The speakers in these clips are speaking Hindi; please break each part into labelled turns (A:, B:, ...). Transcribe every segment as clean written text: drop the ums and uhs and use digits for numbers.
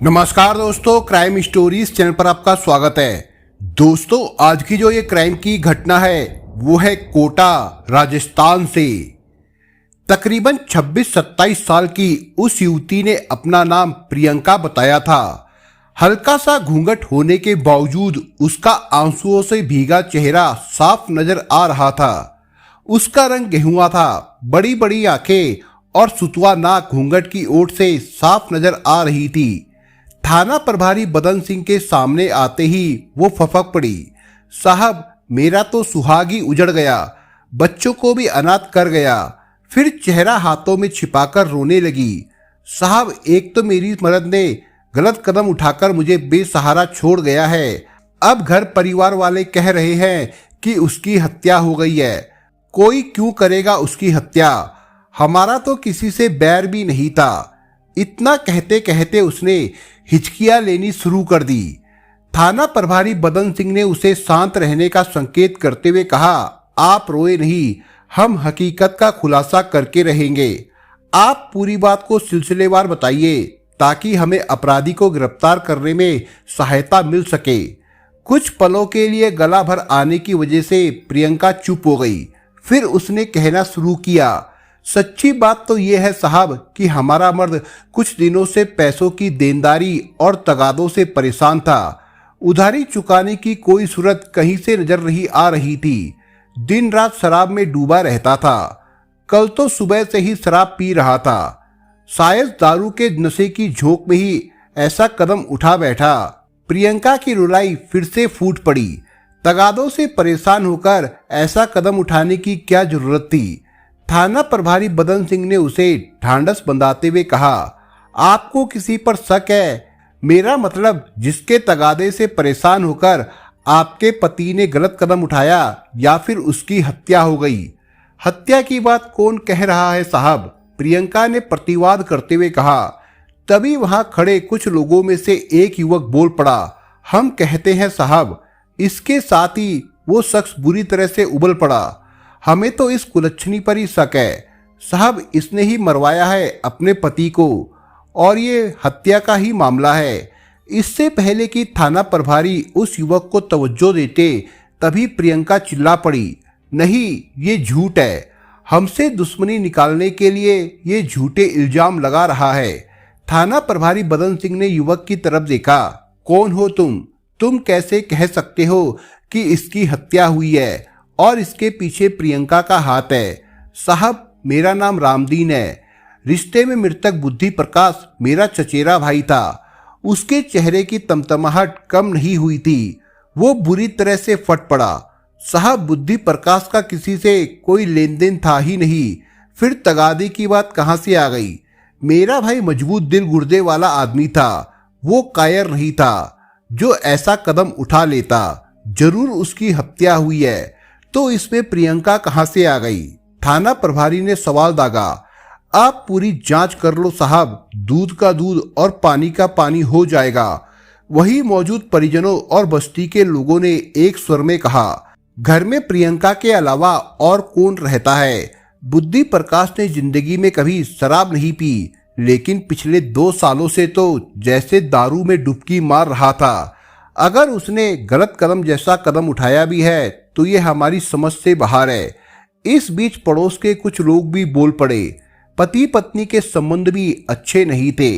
A: नमस्कार दोस्तों, क्राइम स्टोरीज चैनल पर आपका स्वागत है। दोस्तों, आज की जो ये क्राइम की घटना है वो है कोटा राजस्थान से। तकरीबन 26-27 साल की उस युवती ने अपना नाम प्रियंका बताया था। हल्का सा घूंघट होने के बावजूद उसका आंसुओं से भीगा चेहरा साफ नजर आ रहा था। उसका रंग गेहुआ था, बड़ी बड़ी आंखें और सुतवा नाक घूंघट की ओट से साफ नजर आ रही थी। थाना प्रभारी बदन सिंह के सामने आते ही वो फपक पड़ी। साहब, मेरा तो सुहागी उजड़ गया, बच्चों को भी अनाथ कर गया। फिर चेहरा हाथों में छिपाकर रोने लगी। साहब, एक तो मेरी मर्द ने गलत कदम उठाकर मुझे बेसहारा छोड़ गया है। अब घर परिवार वाले कह रहे हैं कि उसकी हत्या हो गई है। कोई क्यों करेगा उसकी हत्या? हमारा तो किसी से बैर भी नहीं था। इतना कहते कहते उसने हिचकियां लेनी शुरू कर दी। थाना प्रभारी बदन सिंह ने उसे शांत रहने का संकेत करते हुए कहा, आप रोए नहीं, हम हकीकत का खुलासा करके रहेंगे। आप पूरी बात को सिलसिलेवार बताइए ताकि हमें अपराधी को गिरफ्तार करने में सहायता मिल सके। कुछ पलों के लिए गला भर आने की वजह से प्रियंका चुप हो गई। फिर उसने कहना शुरू किया, सच्ची बात तो यह है साहब कि हमारा मर्द कुछ दिनों से पैसों की देनदारी और तगादों से परेशान था। उधारी चुकाने की कोई सूरत कहीं से नजर नहीं आ रही थी। दिन रात शराब में डूबा रहता था। कल तो सुबह से ही शराब पी रहा था। शायद दारू के नशे की झोंक में ही ऐसा कदम उठा बैठा। प्रियंका की रुलाई फिर से फूट पड़ी। तगादों से परेशान होकर ऐसा कदम उठाने की क्या जरूरत थी? थाना प्रभारी बदन सिंह ने उसे ढांढस बंधाते हुए कहा, आपको किसी पर शक है? मेरा मतलब जिसके तगादे से परेशान होकर आपके पति ने गलत कदम उठाया या फिर उसकी हत्या हो गई। हत्या की बात कौन कह रहा है साहब? प्रियंका ने प्रतिवाद करते हुए कहा। तभी वहां खड़े कुछ लोगों में से एक युवक बोल पड़ा, हम कहते हैं साहब। इसके साथ ही वो शख्स बुरी तरह से उबल पड़ा, हमें तो इस कुलच्छनी पर ही शक है साहब। इसने ही मरवाया है अपने पति को और ये हत्या का ही मामला है। इससे पहले कि थाना प्रभारी उस युवक को तवज्जो देते तभी प्रियंका चिल्ला पड़ी, नहीं, ये झूठ है। हमसे दुश्मनी निकालने के लिए ये झूठे इल्जाम लगा रहा है। थाना प्रभारी बदन सिंह ने युवक की तरफ देखा, कौन हो तुम कैसे कह सकते हो कि इसकी हत्या हुई है और इसके पीछे प्रियंका का हाथ है? साहब, मेरा नाम रामदीन है। रिश्ते में मृतक बुद्धि प्रकाश मेरा चचेरा भाई था। उसके चेहरे की तमतमाहट कम नहीं हुई थी। वो बुरी तरह से फट पड़ा। साहब, बुद्धि प्रकाश का किसी से कोई लेन देन था ही नहीं। फिर तगादे की बात कहां से आ गई? मेरा भाई मजबूत दिल गुर्दे वाला आदमी था। वो कायर नहीं था जो ऐसा कदम उठा लेता। जरूर उसकी हत्या हुई है, तो इसमें प्रियंका कहां से आ गई? थाना प्रभारी ने सवाल दागा। आप पूरी जांच कर लो साहब, दूध का दूध और पानी का पानी हो जाएगा। वही मौजूद परिजनों और बस्ती के लोगों ने एक स्वर में कहा। घर में प्रियंका के अलावा और कौन रहता है? बुद्धि प्रकाश ने जिंदगी में कभी शराब नहीं पी, लेकिन पिछले 2 सालों से तो जैसे दारू में डुबकी मार रहा था। अगर उसने गलत कदम जैसा कदम उठाया भी है तो ये हमारी समझ से बाहर है। इस बीच पड़ोस के कुछ लोग भी बोल पड़े। पति पत्नी के संबंध भी अच्छे नहीं थे।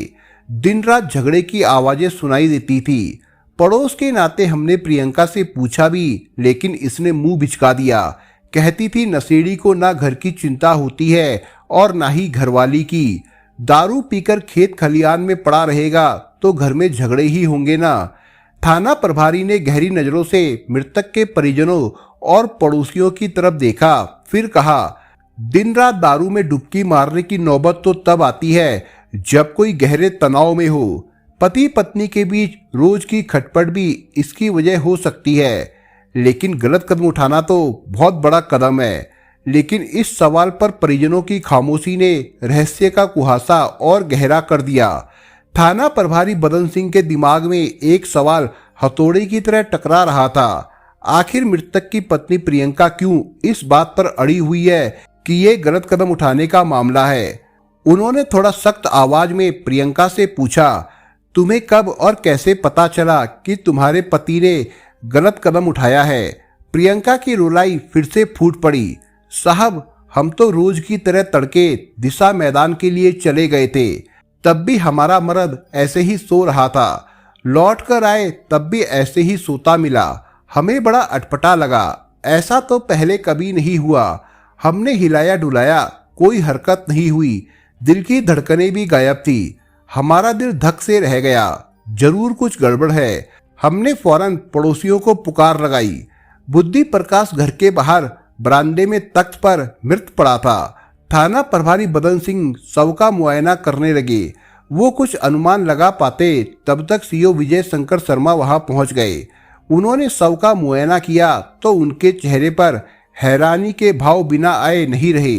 A: दिन रात झगड़े की आवाजें सुनाई देती थी। पड़ोस के नाते हमने प्रियंका से पूछा भी, लेकिन इसने मुंह बिचका दिया। कहती थी नशेड़ी को ना घर की चिंता होती है और ना ही घरवाली की। दारू पीकर खेत खलियान में पड़ा रहेगा तो घर में झगड़े ही होंगे ना। थाना प्रभारी ने गहरी नजरों से मृतक के परिजनों और पड़ोसियों की तरफ देखा। फिर कहा, दिन रात दारू में डुबकी मारने की नौबत तो तब आती है जब कोई गहरे तनाव में हो। पति पत्नी के बीच रोज की खटपट भी इसकी वजह हो सकती है, लेकिन गलत कदम उठाना तो बहुत बड़ा कदम है। लेकिन इस सवाल पर परिजनों की खामोशी ने रहस्य का कुहासा और गहरा कर दिया। थाना प्रभारी बदन सिंह के दिमाग में एक सवाल हथौड़े की तरह टकरा रहा था। आखिर मृतक की पत्नी प्रियंका क्यों इस बात पर अड़ी हुई है कि ये गलत कदम उठाने का मामला है? उन्होंने थोड़ा सख्त आवाज में प्रियंका से पूछा, तुम्हें कब और कैसे पता चला कि तुम्हारे पति ने गलत कदम उठाया है? प्रियंका की रुलाई फिर से फूट पड़ी। साहब, हम तो रोज की तरह तड़के दिशा मैदान के लिए चले गए थे, तब भी हमारा मर्द ऐसे ही सो रहा था। लौट कर आए तब भी ऐसे ही सोता मिला। हमें बड़ा अटपटा लगा, ऐसा तो पहले कभी नहीं हुआ। हमने हिलाया डुलाया, कोई हरकत नहीं हुई। दिल की धड़कनें भी गायब थी। हमारा दिल धक से रह गया। जरूर कुछ गड़बड़ है। हमने फौरन पड़ोसियों को पुकार लगाई। बुद्धि प्रकाश घर के बाहर बरामदे में तख्त पर मृत पड़ा था। थाना प्रभारी बदन सिंह शव का मुआयना करने लगे। वो कुछ अनुमान लगा पाते तब तक सीओ विजय शंकर शर्मा वहां पहुंच गए। उन्होंने शव का मुआयना किया तो उनके चेहरे पर हैरानी के भाव बिना आए नहीं रहे।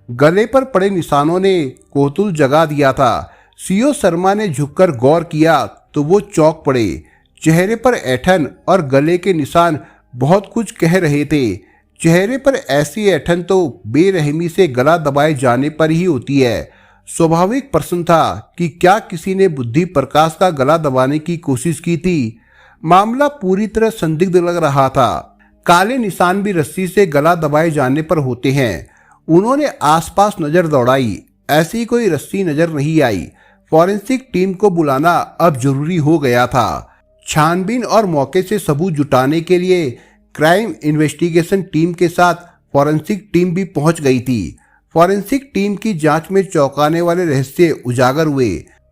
A: गले पर पड़े निशानों ने कौतूहल जगा दिया था। सीओ शर्मा ने झुककर गौर किया तो वो चौंक पड़े। चेहरे पर ऐंठन और गले के निशान बहुत कुछ कह रहे थे। चेहरे पर ऐसी ऐंठन तो बेरहमी से गला दबाए जाने पर ही होती है। स्वाभाविक प्रश्न था कि क्या किसी ने बुद्धि प्रकाश का गला दबाने की कोशिश की थी। मामला पूरी तरह संदिग्ध लग रहा था। काले निशान भी रस्सी से गला दबाए जाने पर होते हैं। उन्होंने आसपास नजर दौड़ाई, ऐसी कोई रस्सी नजर नहीं आई। फॉरेंसिक टीम को बुलाना अब जरूरी हो गया था। छानबीन और मौके से सबूत जुटाने के लिए क्राइम इन्वेस्टिगेशन टीम के साथ फॉरेंसिक टीम भी पहुंच गई थी। फॉरेंसिक टीम की जांच में चौंकाने वाले रहस्य उजागर हुए।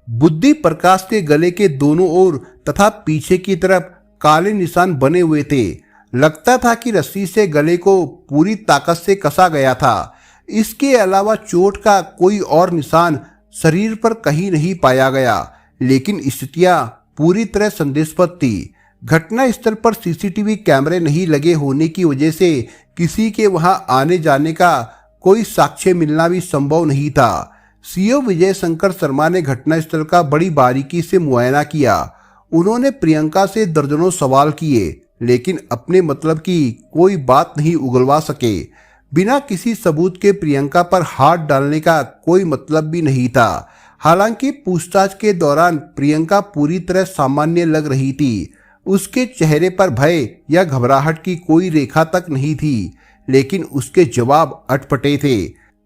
A: बुद्धि प्रकाश के गले के दोनों ओर तथा पीछे की तरफ काले निशान बने हुए थे। लगता था कि रस्सी से गले को पूरी ताकत से कसा गया था। इसके अलावा चोट का कोई और निशान शरीर पर कहीं नहीं पाया गया। लेकिन स्थितियां पूरी तरह संदेहास्पद थी। घटना स्थल पर सीसीटीवी कैमरे नहीं लगे होने की वजह से किसी के वहां आने जाने का कोई साक्ष्य मिलना भी संभव नहीं था। सीओ विजय शंकर शर्मा ने घटनास्थल का बड़ी बारीकी से मुआयना किया। उन्होंने प्रियंका से दर्जनों सवाल किए, लेकिन अपने मतलब की कोई बात नहीं उगलवा सके। बिना किसी सबूत के प्रियंका पर हाथ डालने का कोई मतलब भी नहीं था। हालांकि पूछताछ के दौरान प्रियंका पूरी तरह सामान्य लग रही थी। उसके चेहरे पर भय या घबराहट की कोई रेखा तक नहीं थी, लेकिन उसके जवाब अटपटे थे।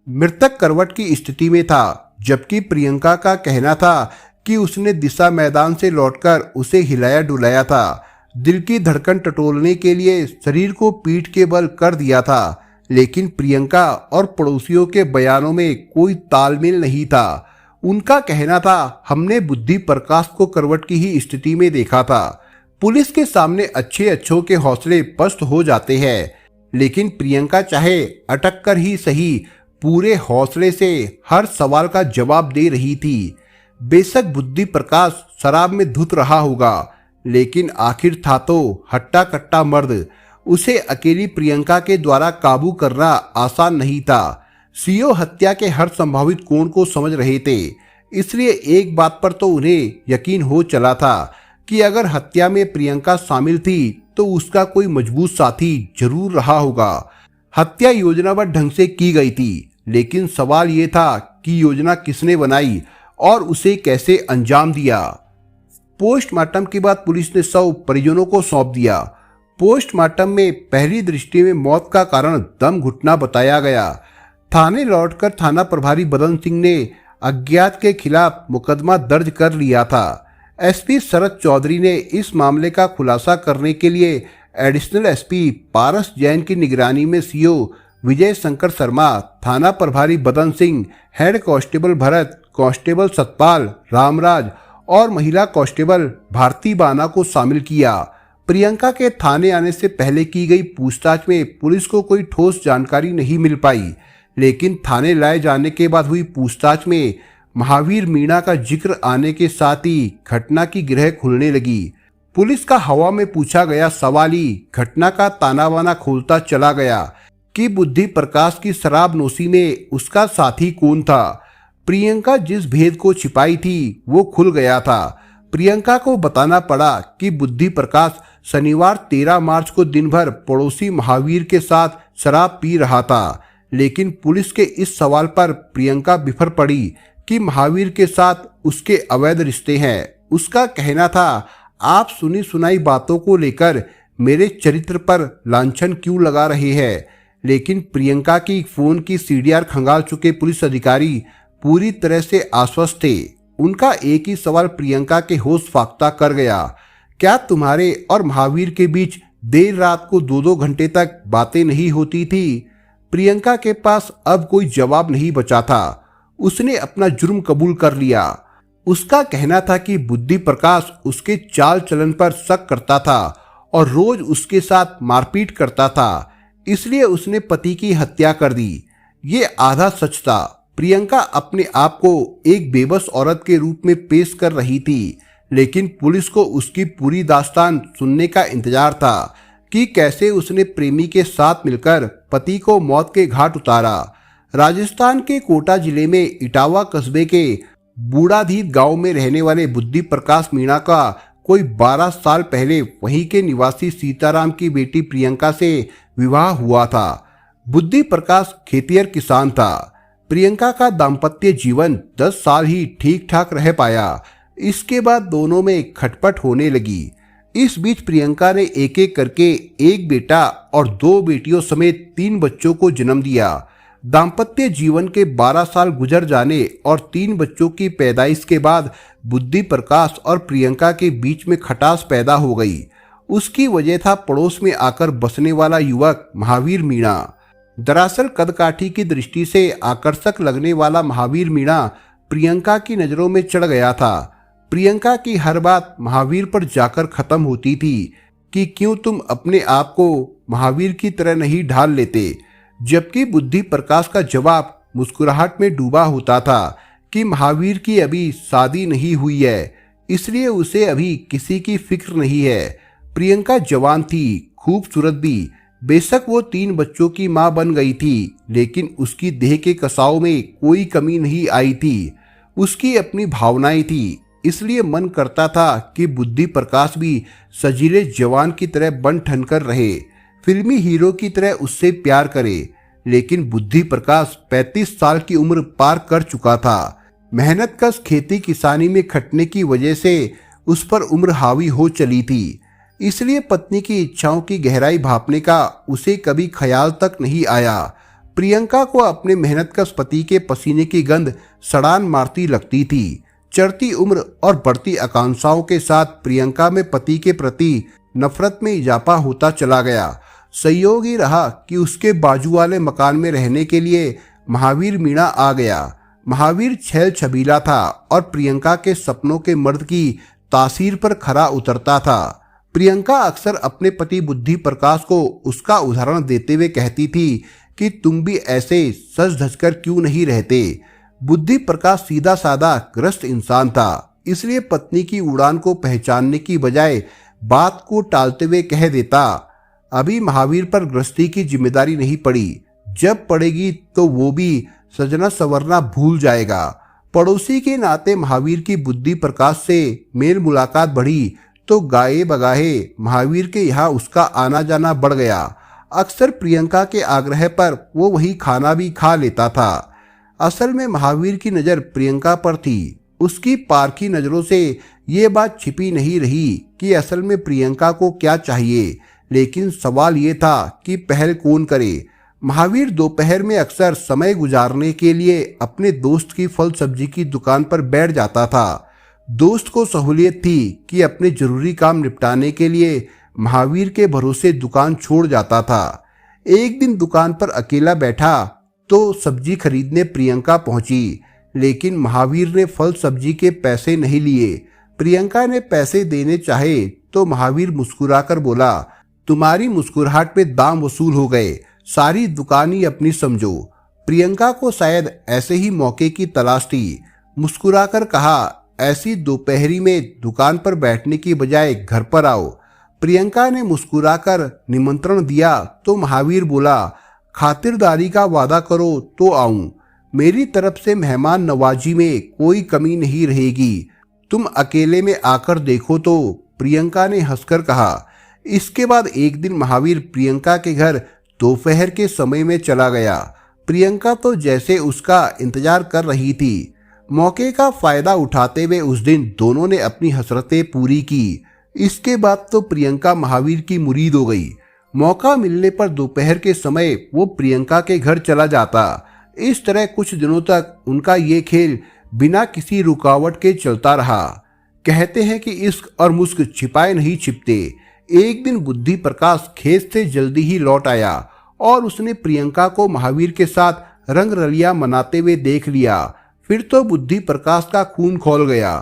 A: मृतक करवट की स्थिति में था, जबकि प्रियंका का कहना था कि उसने दिशा मैदान से लौटकर उसे हिलाया डुलाया था। दिल की धड़कन टटोलने के लिए शरीर को पीठ के बल कर दिया था। लेकिन प्रियंका और पड़ोसियों के बयानों में कोई तालमेल नहीं था। उनका कहना था, हमने बुद्धि प्रकाश को करवट की ही स्थिति में देखा था। पुलिस के सामने अच्छे अच्छों के हौसले पस्त हो जाते हैं, लेकिन प्रियंका चाहे अटक कर ही सही पूरे हौसले से हर सवाल का जवाब दे रही थी। बेशक बुद्धि प्रकाश शराब में धुत रहा होगा, लेकिन आखिर था तो हट्टा कट्टा मर्द। उसे अकेली प्रियंका के द्वारा काबू करना आसान नहीं था। सीओ हत्या के हर संभावित कोण को समझ रहे थे, इसलिए एक बात पर तो उन्हें यकीन हो चला था कि अगर हत्या में प्रियंका शामिल थी तो उसका कोई मजबूत साथी जरूर रहा होगा। हत्या योजनाबद्ध ढंग से की गई थी, लेकिन सवाल ये था कि योजना किसने बनाई और उसे कैसे अंजाम दिया। पोस्टमार्टम के बाद पुलिस ने शव परिजनों को सौंप दिया। पोस्टमार्टम में पहली दृष्टि में मौत का कारण दम घुटना बताया गया। थाने लौटकर थाना प्रभारी बदन सिंह ने अज्ञात के खिलाफ मुकदमा दर्ज कर लिया था। एसपी शरद चौधरी ने इस मामले का खुलासा करने के लिए एडिशनल एसपी पारस जैन की निगरानी में सीओ विजय शंकर शर्मा, थाना प्रभारी बदन Singh, head constable Bharat, constable Satpal, Ramraj और महिला कांस्टेबल भारती बाना को शामिल किया। प्रियंका के थाने आने से पहले की गई पूछताछ में पुलिस को कोई ठोस जानकारी नहीं मिल पाई, लेकिन थाने लाए जाने के बाद हुई पूछताछ में महावीर मीणा का जिक्र आने के साथ ही घटना की गिरह खुलने लगी। पुलिस का हवा में पूछा गया सवाल ही घटना का ताना बाना खोलता चला गया कि बुद्धि प्रकाश की शराब नोशी में उसका साथी कौन था। प्रियंका जिस भेद को छिपाई थी वो खुल गया था। प्रियंका को बताना पड़ा कि बुद्धि प्रकाश शनिवार 13 मार्च को दिन भर पड़ोसी महावीर के साथ शराब पी रहा था। लेकिन पुलिस के इस सवाल पर प्रियंका बिफर पड़ी कि महावीर के साथ उसके अवैध रिश्ते हैं। उसका कहना था, आप सुनी सुनाई बातों को लेकर मेरे चरित्र पर लांछन क्यों लगा रहे हैं। लेकिन प्रियंका की फोन की सीडीआर खंगाल चुके पुलिस अधिकारी पूरी तरह से आश्वस्त थे। उनका एक ही सवाल प्रियंका के होश फाख्ता कर गया, क्या तुम्हारे और महावीर के बीच देर रात को 2-2 घंटे तक बातें नहीं होती थी। प्रियंका के पास अब कोई जवाब नहीं बचा था। उसने अपना जुर्म कबूल कर लिया। उसका कहना था कि बुद्धि प्रकाश उसके चाल चलन पर शक करता था और रोज उसके साथ मारपीट करता था, इसलिए उसने पति की हत्या कर दी। ये आधा सच था। प्रियंका अपने आप को एक बेबस औरत के रूप में पेश कर रही थी, लेकिन पुलिस को उसकी पूरी दास्तान सुनने का इंतजार था कि कैसे उसने प्रेमी के साथ मिलकर पति को मौत के घाट उतारा। राजस्थान के कोटा जिले में इटावा कस्बे के बूढ़ाधीत गांव में रहने वाले बुद्धि प्रकाश मीणा का कोई 12 साल पहले वहीं के निवासी सीताराम की बेटी प्रियंका से विवाह हुआ था। बुद्धि प्रकाश खेतिहर किसान था। प्रियंका का दाम्पत्य जीवन 10 साल ही ठीक ठाक रह पाया। इसके बाद दोनों में खटपट होने लगी। इस बीच प्रियंका ने एक एक करके एक बेटा और 2 बेटियों समेत 3 बच्चों को जन्म दिया। दाम्पत्य जीवन के 12 साल गुजर जाने और 3 बच्चों की पैदाइश के बाद बुद्धि प्रकाश और प्रियंका के बीच में खटास पैदा हो गई। उसकी वजह था पड़ोस में आकर बसने वाला युवक महावीर मीणा। दरअसल कदकाठी की दृष्टि से आकर्षक लगने वाला महावीर मीणा प्रियंका की नज़रों में चढ़ गया था। प्रियंका की हर बात महावीर पर जाकर खत्म होती थी कि क्यों तुम अपने आप को महावीर की तरह नहीं ढाल लेते, जबकि बुद्धि प्रकाश का जवाब मुस्कुराहट में डूबा होता था कि महावीर की अभी शादी नहीं हुई है, इसलिए उसे अभी किसी की फिक्र नहीं है। प्रियंका जवान थी, खूबसूरत भी। बेशक वो 3 बच्चों की मां बन गई थी, लेकिन उसकी देह के कसाव में कोई कमी नहीं आई थी। उसकी अपनी भावनाएं थी, इसलिए मन करता था कि बुद्धि प्रकाश भी सजीले जवान की तरह बन ठन कर रहे, फिल्मी हीरो की तरह उससे प्यार करे। लेकिन बुद्धि प्रकाश 35 साल की उम्र पार कर चुका था। मेहनत कश खेती किसानी में खटने की वजह से उस पर उम्र हावी हो चली थी, इसलिए पत्नी की इच्छाओं की गहराई भांपने का उसे कभी ख्याल तक नहीं आया। प्रियंका को अपने मेहनतकश पति के पसीने की गंध सड़ान मारती लगती थी। चढ़ती उम्र और बढ़ती आकांक्षाओं के साथ प्रियंका में पति के प्रति नफरत में इजाफा होता चला गया। संयोग ही रहा कि उसके बाजू वाले मकान में रहने के लिए महावीर मीणा आ गया। महावीर छैल छबीला था और प्रियंका के सपनों के मर्द की तासीर पर खरा उतरता था। प्रियंका अक्सर अपने पति बुद्धि प्रकाश को उसका उदाहरण देते हुए कहती थी कि तुम भी ऐसे सज धज कर क्यों नहीं रहते। बुद्धि प्रकाश सीधा साधा ग्रस्त इंसान था, इसलिए पत्नी की उड़ान को पहचानने की बजाय बात को टालते हुए कह देता, अभी महावीर पर गृहस्थी की जिम्मेदारी नहीं पड़ी, जब पड़ेगी तो वो भी सजना संवरना भूल जाएगा। पड़ोसी के नाते महावीर की बुद्धि प्रकाश से मेल मुलाकात बढ़ी तो गाये बगाहे महावीर के यहाँ उसका आना जाना बढ़ गया। अक्सर प्रियंका के आग्रह पर वो वही खाना भी खा लेता था। असल में महावीर की नज़र प्रियंका पर थी। उसकी पारखी नज़रों से ये बात छिपी नहीं रही कि असल में प्रियंका को क्या चाहिए, लेकिन सवाल ये था कि पहल कौन करे। महावीर दोपहर में अक्सर समय गुजारने के लिए अपने दोस्त की फल सब्जी की दुकान पर बैठ जाता था। दोस्त को सहूलियत थी कि अपने जरूरी काम निपटाने के लिए महावीर के भरोसे दुकान छोड़ जाता था। एक दिन दुकान पर अकेला बैठा तो सब्जी खरीदने प्रियंका पहुंची, लेकिन महावीर ने फल सब्जी के पैसे नहीं लिए। प्रियंका ने पैसे देने चाहे तो महावीर मुस्कुराकर बोला, तुम्हारी मुस्कुराहट पे दाम वसूल हो गए, सारी दुकान ही अपनी समझो। प्रियंका को शायद ऐसे ही मौके की तलाश थी। मुस्कुराकर कहा, ऐसी दोपहरी में दुकान पर बैठने की बजाय घर पर आओ। प्रियंका ने मुस्कुराकर निमंत्रण दिया तो महावीर बोला, खातिरदारी का वादा करो तो आऊं। मेरी तरफ से मेहमान नवाजी में कोई कमी नहीं रहेगी, तुम अकेले में आकर देखो तो, प्रियंका ने हंसकर कहा। इसके बाद एक दिन महावीर प्रियंका के घर दोपहर के समय में चला गया। प्रियंका तो जैसे उसका इंतजार कर रही थी। मौके का फायदा उठाते हुए उस दिन दोनों ने अपनी हसरतें पूरी की। इसके बाद तो प्रियंका महावीर की मुरीद हो गई। मौका मिलने पर दोपहर के समय वो प्रियंका के घर चला जाता। इस तरह कुछ दिनों तक उनका ये खेल बिना किसी रुकावट के चलता रहा। कहते हैं कि इश्क और मुस्क छिपाए नहीं छिपते। एक दिन बुद्धि प्रकाश खेत से जल्दी ही लौट आया और उसने प्रियंका को महावीर के साथ रंग रलिया मनाते हुए देख लिया। फिर तो बुद्धि प्रकाश का खून खौल गया।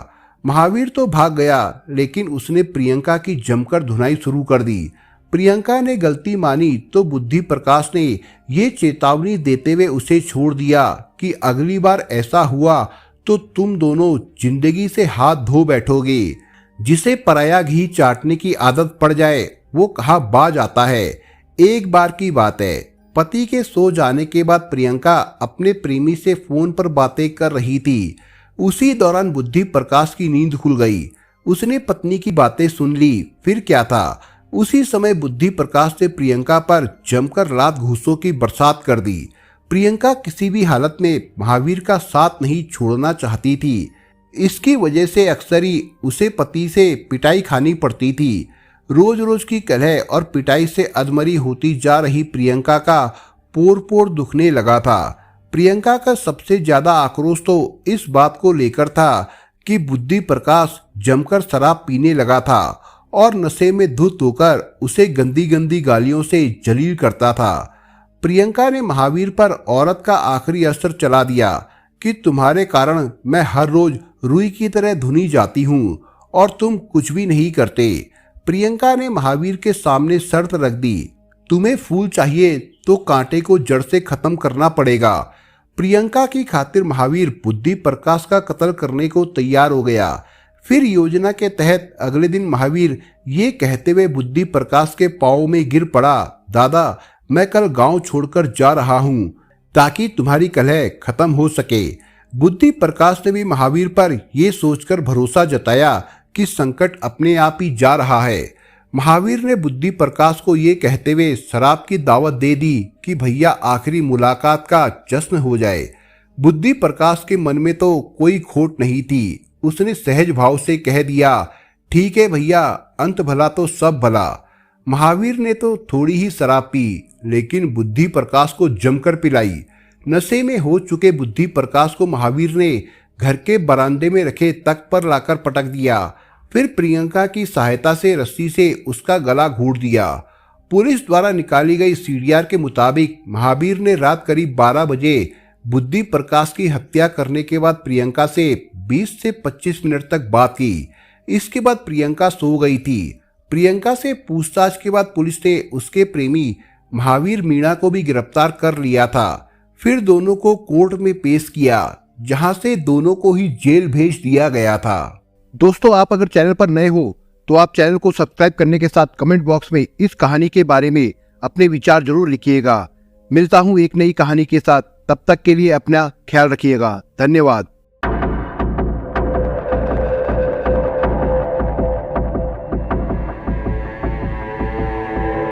A: महावीर तो भाग गया, लेकिन उसने प्रियंका की जमकर धुनाई शुरू कर दी। प्रियंका ने गलती मानी तो बुद्धि प्रकाश ने ये चेतावनी देते हुए उसे छोड़ दिया कि अगली बार ऐसा हुआ तो तुम दोनों जिंदगी से हाथ धो बैठोगे। जिसे पराया घी चाटने की आदत पड़ जाए वो कहा बाज आता है। एक बार की बात है, पति के सो जाने के बाद प्रियंका अपने प्रेमी से फोन पर बातें कर रही थी। उसी दौरान बुद्धि प्रकाश की नींद खुल गई। उसने पत्नी की बातें सुन ली। फिर क्या था, उसी समय बुद्धि प्रकाश ने प्रियंका पर जमकर लात घूंसों की बरसात कर दी। प्रियंका किसी भी हालत में महावीर का साथ नहीं छोड़ना चाहती थी। इसकी वजह से अक्सर ही उसे पति से पिटाई खानी पड़ती थी। रोज रोज की कलह और पिटाई से अधमरी होती जा रही प्रियंका का पोर पोर दुखने लगा था। प्रियंका का सबसे ज्यादा आक्रोश तो इस बात को लेकर था कि बुद्धि प्रकाश जमकर शराब पीने लगा था और नशे में धुत होकर उसे गंदी गंदी गालियों से जलील करता था। प्रियंका ने महावीर पर औरत का आखिरी असर चला दिया कि तुम्हारे कारण मैं हर रोज रुई की तरह धुनी जाती हूँ और तुम कुछ भी नहीं करते। प्रियंका ने महावीर के सामने शर्त रख दी, तुम्हें फूल चाहिए तो कांटे को जड़ से खत्म करना पड़ेगा। प्रियंका की खातिर महावीर बुद्धि प्रकाश का कत्ल करने को तैयार हो गया। फिर योजना के तहत अगले दिन महावीर ये कहते हुए बुद्धि प्रकाश के पांव में गिर पड़ा, दादा मैं कल गांव छोड़कर जा रहा हूं ताकि तुम्हारी कलह खत्म हो सके। बुद्धि प्रकाश ने भी महावीर पर यह सोचकर भरोसा जताया कि संकट अपने आप ही जा रहा है। महावीर ने बुद्धि प्रकाश को ये कहते हुए शराब की दावत दे दी कि भैया आखिरी मुलाकात का जश्न हो जाए। बुद्धि प्रकाश के मन में तो कोई खोट नहीं थी। उसने सहज भाव से कह दिया, ठीक है भैया, अंत भला तो सब भला। महावीर ने तो थोड़ी ही शराब पी, लेकिन बुद्धि प्रकाश को जमकर पिलाई। नशे में हो चुके बुद्धि प्रकाश को महावीर ने घर के बरामदे में रखे तख्त पर लाकर पटक दिया। फिर प्रियंका की सहायता से रस्सी से उसका गला घोंट दिया। पुलिस द्वारा निकाली गई सीडीआर के मुताबिक महावीर ने रात करीब 12 बजे बुद्धि प्रकाश की हत्या करने के बाद प्रियंका से 20 से 25 मिनट तक बात की। इसके बाद प्रियंका सो गई थी। प्रियंका से पूछताछ के बाद पुलिस ने उसके प्रेमी महावीर मीणा को भी गिरफ्तार कर लिया था। फिर दोनों को कोर्ट में पेश किया, जहां से दोनों को ही जेल भेज दिया गया था।
B: दोस्तों, आप अगर चैनल पर नए हो तो आप चैनल को सब्सक्राइब करने के साथ कमेंट बॉक्स में इस कहानी के बारे में अपने विचार जरूर लिखिएगा। मिलता हूं एक नई कहानी के साथ, तब तक के लिए अपना ख्याल रखिएगा। धन्यवाद।